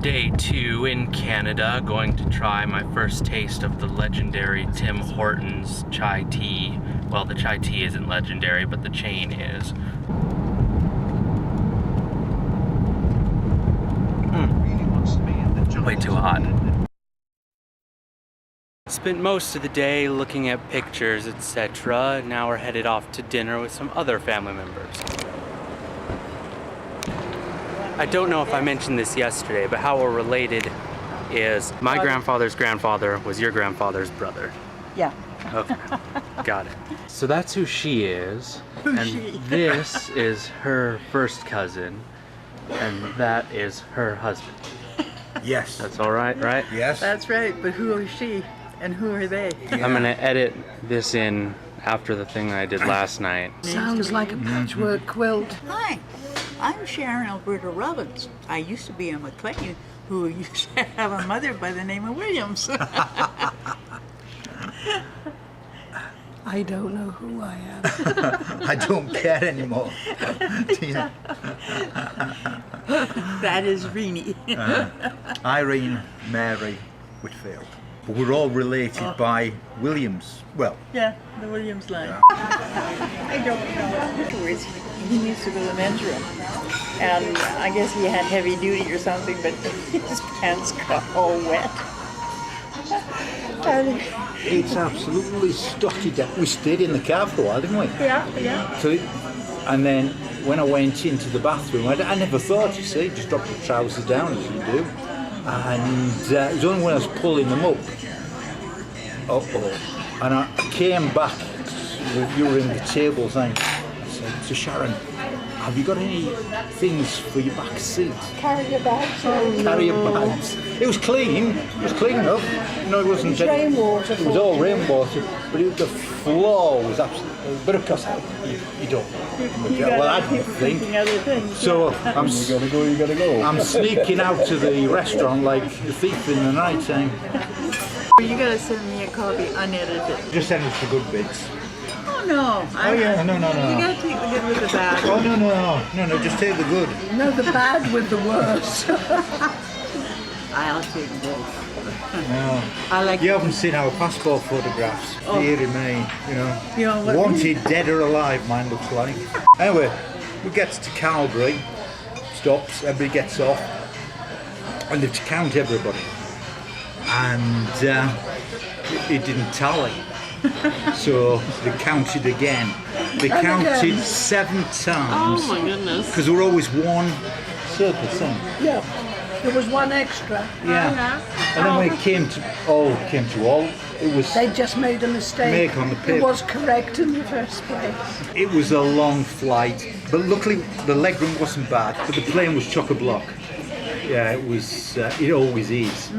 Day 2 in Canada, going to try my first taste of the legendary Tim Hortons chai tea. Well, the chai tea isn't legendary, but the chain is. Way too hot. Spent most of the day looking at pictures, etc. Now we're headed off to dinner with some other family members. I don't know if I mentioned this yesterday, but how we're related is my grandfather's grandfather was your grandfather's brother. Yeah. Okay, got it. So that's who she is. And this is her first cousin, and that is her husband. Yes. That's all right, right? Yes. That's right, but who is she and who are they? Yeah. I'm gonna edit this in after the thing that I did last night. Sounds like a patchwork quilt. Hi, I'm Sharon Alberta Robbins. I used to be a McLean who used to have a mother by the name of Williams. I don't know who I am. I don't care anymore. That is Renee. Irene Mary Whitfield. But we're all related by Williams. Well, Yeah, the Williams line. I don't know. Afterwards, he used to go to the men's room. And I guess he had heavy duty or something, but his pants got all wet. And it's absolutely stotted. We stayed in the car for a while, didn't we? yeah. So, and then when I went into the bathroom, I never thought, you see, just drop the trousers down as you do. And it was only when I was pulling them up. And I came back, you were in the table thing. I said to Sharon, have you got any things for your back seat? Carry your bags. Carry your bags. It was clean. It was clean enough. No, it wasn't. It was rainwater. It was all rainwater, but the floor was absolutely. But of course, you don't. Well, I don't think. Other things. So I'm. You gotta go. I'm sneaking out to the restaurant like a thief in the night time. You gotta send me a copy unedited. Just send us the good bits. Oh no. Oh yeah, no. You gotta take the good with the bad. Oh no, just take the good. No, the bad with the worst. I'll take both. No. I like You haven't seen our passport photographs. Dear me, You know what? wanted dead or alive, mine looks like. Anyway, we get to Calgary, stops, everybody gets off, and they have to count everybody. And it didn't tally. So they counted again. They counted 7 times. Oh my goodness. Because there were always one circle, son. Yeah, there was one extra. Yeah. And then when it came to all, it was They just made a mistake. Make on the paper. It was correct in the first place. It was a long flight, but luckily the legroom wasn't bad, but the plane was chock-a-block. Yeah, it was, it always is.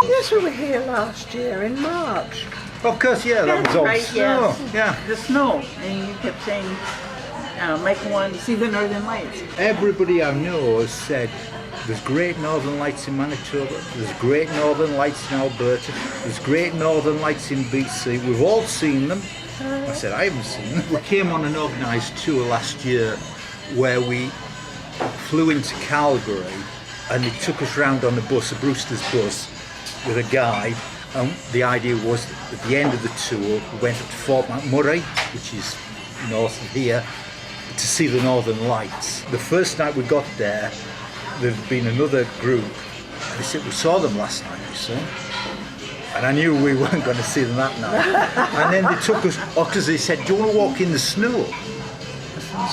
Yes, we were here last year in March. Of course, yeah, that was all Right, snow. yes. Yeah. The snow, and you kept saying, Mike wanted to see the northern lights. Everybody I know has said, there's great northern lights in Manitoba, there's great northern lights in Alberta, there's great northern lights in BC, we've all seen them. I said, I haven't seen them. We came on an organised tour last year where we flew into Calgary and they took us round on a bus, a Brewster's bus, with a guide, and the idea was that at the end of the tour we went up to Fort McMurray, which is north of here, to see the northern lights. The first night we got there, there'd been another group, and they said, we saw them last night, you see. And I knew we weren't going to see them that night. And then they took us, because they said, do you want to walk in the snow? I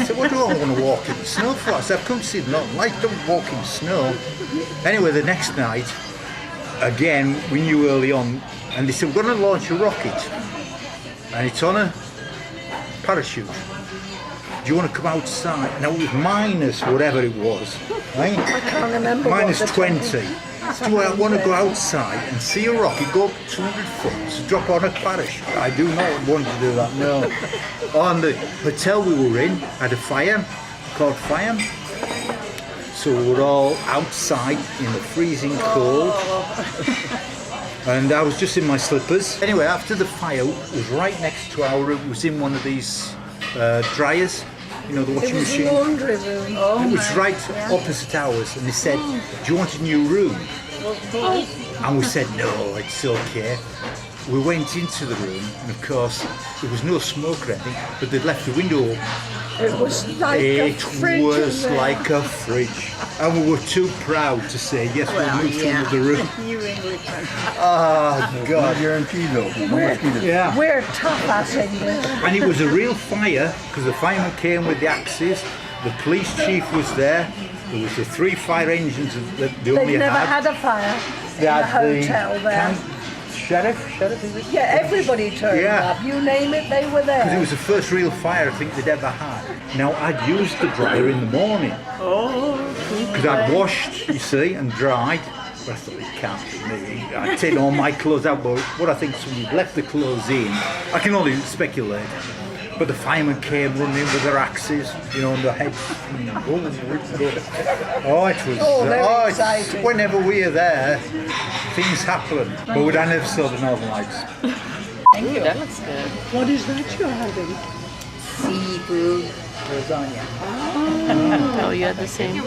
said, what do I want to walk in the snow for? I said, I've come to see the northern lights, don't walk in the snow. Anyway, the next night, again, we knew early on, and they said, we're going to launch a rocket, and it's on a parachute. Do you want to come outside? Now it was minus whatever it was, right? I can't remember. Minus what the 20. Do I want to go outside and see a rocket go up 200 foot to drop on a parachute? I do not want to do that, no. On the hotel we were in, had a fire, called fire. So we were all outside in the freezing cold. And I was just in my slippers. Anyway, after the fire, it was right next to it was in one of these dryers. you know, the It washing was a machine. laundry room. It was right opposite ours, and they said, "Do you want a new room?" And we said, "No, it's okay." We went into the room, and of course, there was no smoke or anything, but they'd left the window open. It was like a It fridge. was in there. like a fridge. And we were too proud to say, yes, we'll move to another room. You Englishmen. Oh, God. Guaranteed though. Yeah. We're tough as English. And it was a real fire, because the firemen came with the axes, the police chief was there, there was the 3 fire engines that they only They've never had a fire They in the had the hotel there. sheriff, is it? Yeah, everybody turned Yeah. up. You name it, they were there. Because it was the first real fire I think they'd ever had. Now, I'd used the dryer in the morning. Because I'd washed, you see, and dried. But I thought, it can't be me. I'd taken all my clothes out, but what I think somebody left the clothes in. I can only speculate. But the firemen came running in with their axes, you know, on their heads. Oh, it was. Oh, very exciting. Whenever we are there, things happen. But I never saw the Northern Lights. Ooh, that looks good. What is that you're having? Seafood lasagna. Oh, you had the same.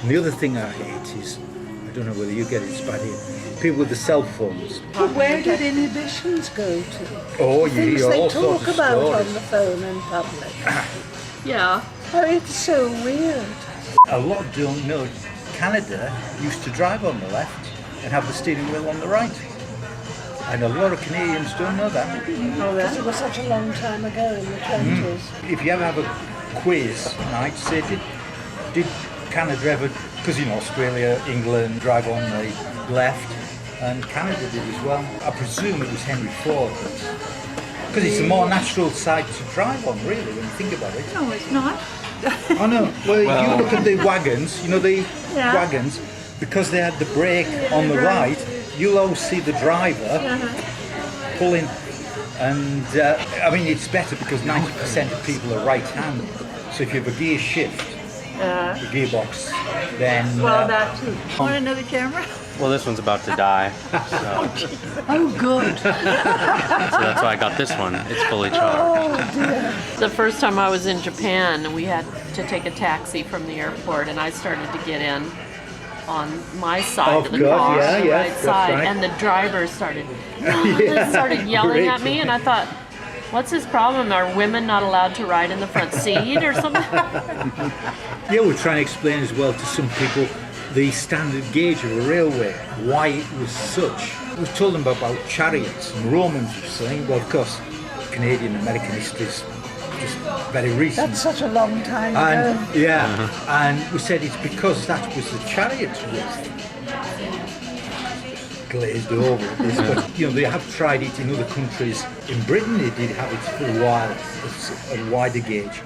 And the other thing I hate is, I don't know whether you get it, it's bad here, people with the cell phones. But where did inhibitions go to? Oh, you Things hear they all talk sorts of about stories. on the phone in public. Yeah. Oh, it's so weird. A lot don't know Canada used to drive on the left and have the steering wheel on the right. And a lot of Canadians don't know that. Because it was such a long time ago in the 20s. If you ever have a quiz, right, say, did Canada ever, because you know, Australia, England drive on the left, and Canada did as well. I presume it was Henry Ford. Because it's a more natural side to drive on, really, when you think about it. No, it's not. I know. Well, you look at the wagons, you know, the Yeah. wagons, because they had the brake on the right, you'll always see the driver pulling. And, I mean, it's better because 90% of people are right-handed. So if you have a gear shift, the gearbox, then... Well, that too. Want another camera? Well, this one's about to die, so Oh, good. that's why I got this one. It's fully charged. The first time I was in Japan, we had to take a taxi from the airport, and I started to get in on my side of the God, car, yeah, the yeah, right that's side, right. and the driver started yelling great. at me, and I thought, what's his problem? Are women not allowed to ride in the front seat or something? Yeah, we're trying to explain as well to some people the standard gauge of a railway, why it was such. We told them about chariots and Romans were saying, well, of course, Canadian American history is just very recent. That's such a long time And ago. yeah, and we said it's because that was the chariots with glazed over this, but you know they have tried it in other countries. In Britain, they did have it for a while, it's a wider gauge,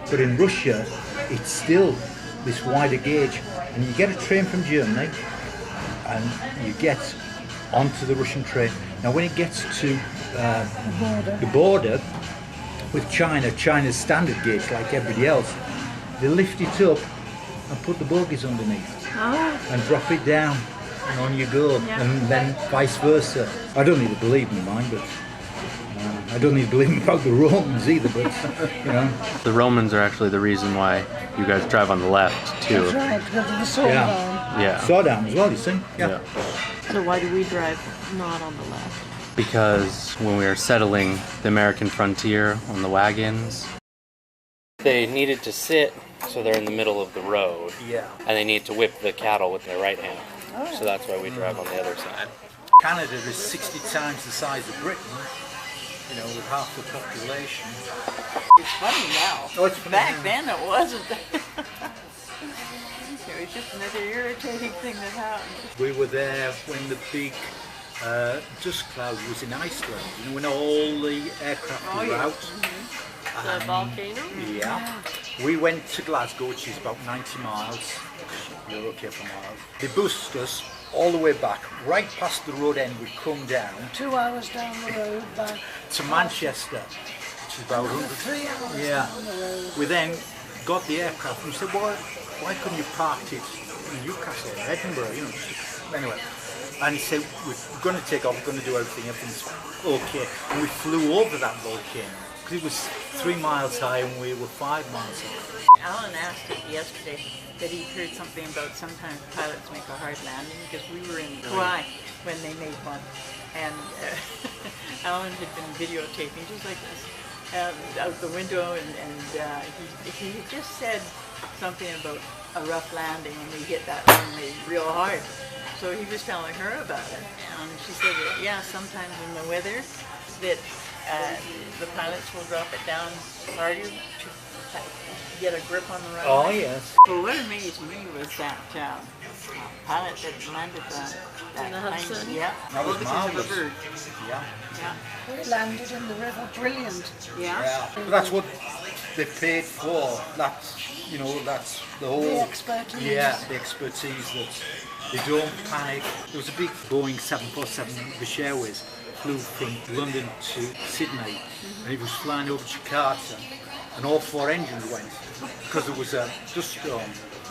but in Russia, it's still this wider gauge. And you get a train from Germany, and you get onto the Russian train. Now, when it gets to the border with China, China's standard gauge, like everybody else, they lift it up and put the bogies underneath and drop it down, and on you go, and then vice versa. I don't need to believe in mine, but I don't need to believe about the Romans either, but you know. The Romans are actually the reason why you guys drive on the left, too. That's right, because of the sword Yeah. arm. Yeah. Saw down as well, you see? Yeah. So why do we drive not on the left? Because when we were settling the American frontier on the wagons, they needed to sit so they're in the middle of the road. Yeah. And they need to whip the cattle with their right hand. So that's why we drive on the other side. Canada is 60 times the size of Britain, you know, with half the population. It's funny now. Oh, it's funny Back now. then it wasn't. It was just another irritating thing that happened. We were there when the big dust cloud was in Iceland, you know, when all the aircraft were out. The volcano? Yeah. We went to Glasgow, which is about 90 miles. You're okay for miles. They bussed us all the way back, right past the road end. We'd come down 2 hours down the road back. to Manchester, which is about 100. 3 hours Yeah. down the road. We then got the aircraft and we said, why couldn't you park it in Newcastle or Edinburgh? You know, anyway. And he said, we're going to take off, we're going to do everything's okay. And we flew over that volcano, because it was 3 miles high and we were 5 miles high. Alan asked it yesterday that he heard something about sometimes pilots make a hard landing, because we were in Kauai when they made one. And Alan had been videotaping just like this out the window, and he had just said something about a rough landing when we hit that runway real hard. So he was telling her about it, and she said that, yeah, sometimes in the weather that the pilots will drop it down harder to get a grip on the runway. Oh, yes. But what amazed me was that pilot that landed In the Hudson? plane. Yeah. That was This is marvelous. a bird. Yeah. Yeah. We landed in the river, brilliant. Yeah. But that's what they paid for. That's, you know, that's the whole... The expertise. Yeah, the expertise that they don't panic. There was a big Boeing 747 British Airways flew from London to Sydney, and it was flying over Jakarta, and all 4 engines went because there was a dust storm,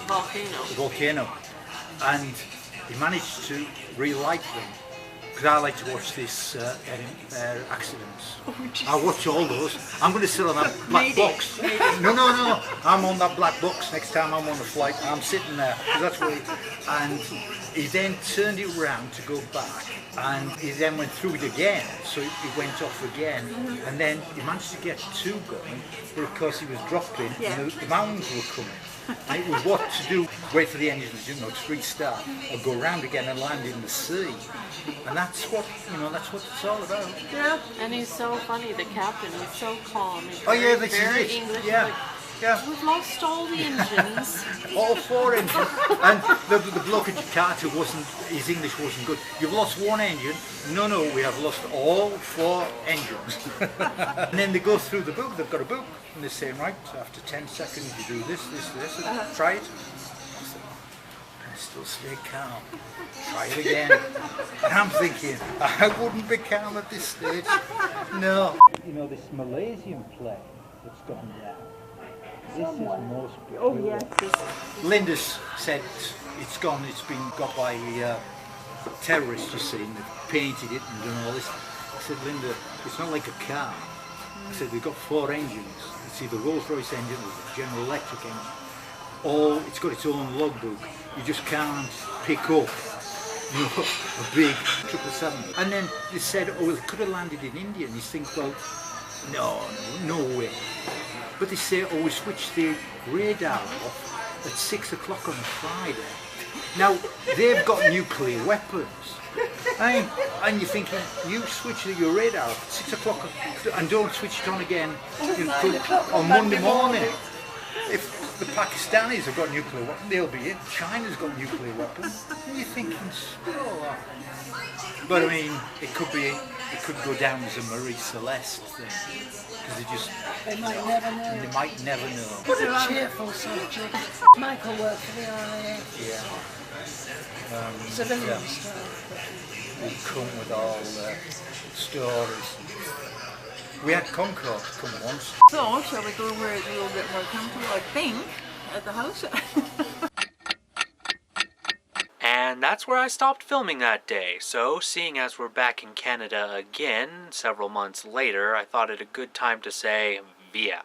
a volcano, and he managed to relight them. Because I like to watch this accidents. I watch all those. I'm going to sit on that black box. No. I'm on that black box next time I'm on the flight. I'm sitting there. 'Cause that's where and he then turned it around to go back. And he then went through it again. So it went off again. And then he managed to get 2 going. But of course he was dropping and the mountains were coming. And it was what to do, wait for the engines, you know, to restart, or go round again and land in the sea. And that's what, you know, that's what it's all about. Yeah. And he's so funny, the captain. He's so calm. He's Oh yeah, very, this very is it. English. Yeah, Like, yeah. we've lost all the engines. All 4 engines. And the bloke at Jakarta his English wasn't good. You've lost 1 engine. No, we have lost all 4 engines. And then they go through the book, they've got a book, and they're saying, right, after 10 seconds you do this, and try it. And still stay calm. Try it again. And I'm thinking, I wouldn't be calm at this stage. No. You know, this Malaysian plane that's gone down. This is most peculiar. Oh yes. Linda's said it's been got by terrorists, you see, and they've painted it and done all this. I said, Linda, it's not like a car. I said, we've got 4 engines. It's either Rolls-Royce engine or the General Electric engine. Or it's got its own logbook. You just can't pick up, you know, a big 777. And then they said, oh, well, it could have landed in India. And you think, well, no way. But they say, oh, we switched the radar off at 6 o'clock on a Friday. Now, they've got nuclear weapons. And you're thinking, you switch your radar off at 6 o'clock and don't switch it on again on Monday morning. If the Pakistanis have got nuclear weapons, they'll be in. China's got nuclear weapons. And you're thinking, oh. But I mean, it could go down as a Marie Celeste thing. Because They might never know. they might never know. What a cheerful subject. Michael worked for the RAF. Yeah. Civilian Yeah. stuff. We come with all the stories. We had Concorde come once. So, shall we go where it's a little bit more comfortable, I think, at the house? And that's where I stopped filming that day. So, seeing as we're back in Canada again, several months later, I thought it a good time to say, via.